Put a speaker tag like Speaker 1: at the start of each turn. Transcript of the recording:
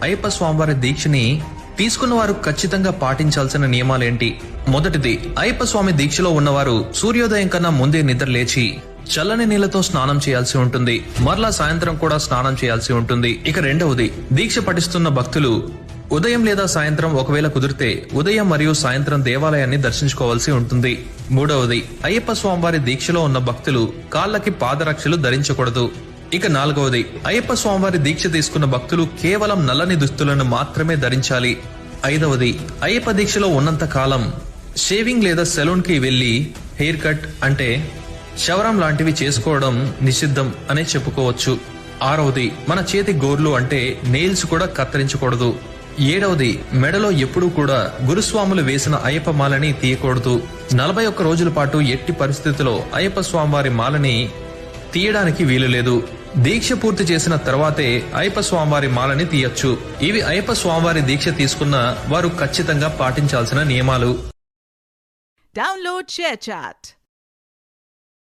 Speaker 1: అయ్యప్ప స్వామివారి దీక్షని తీసుకున్న వారు ఖచ్చితంగా పాటించాల్సిన నియమాలేంటి? మొదటిది, అయ్యప్ప స్వామి దీక్షలో ఉన్నవారు సూర్యోదయం కన్నా ముందే నిద్ర లేచి చల్లని నీళ్లతో స్నానం చేయాల్సి ఉంటుంది. మరలా సాయంత్రం కూడా స్నానం చేయాల్సి ఉంటుంది. ఇక రెండవది, దీక్ష పఠిస్తున్న భక్తులు ఉదయం లేదా సాయంత్రం ఒకవేళ కుదిరితే ఉదయం మరియు సాయంత్రం దేవాలయాన్ని దర్శించుకోవాల్సి ఉంటుంది. మూడవది, అయ్యప్ప స్వామివారి దీక్షలో ఉన్న భక్తులు కాళ్ళకి పాదరక్షలు ధరించకూడదు. ఇక నాలుగవది, అయ్యప్ప స్వామివారి దీక్ష తీసుకున్న భక్తులు కేవలం నల్లని దుస్తులను మాత్రమే ధరించాలి. ఐదవది, అయ్యప్ప దీక్షలో ఉన్నంత కాలం షేవింగ్ లేదా సెలూన్ కి వెళ్లి హెయిర్ కట్ అంటే క్షవరం లాంటివి చేసుకోవడం నిషిద్ధం అనే చెప్పుకోవచ్చు. ఆరవది, మన చేతి గోర్లు అంటే నెయిల్స్ కూడా కత్తిరించకూడదు. ఏడవది, మెడలో ఎప్పుడూ కూడా గురుస్వాములు వేసిన అయ్యప్ప మాలని తీయకూడదు. 41 రోజుల పాటు ఎట్టి పరిస్థితిలో అయ్యప్ప స్వామివారి మాలని తీయడానికి వీలు లేదు. దీక్ష పూర్తి చేసిన తర్వాతే అయ్యప్ప స్వామివారి మాలని తీయొచ్చు. ఇవి అయ్యప్ప స్వామివారి దీక్ష తీసుకున్న వారు ఖచ్చితంగా పాటించాల్సిన నియమాలు.
Speaker 2: Download ShareChat.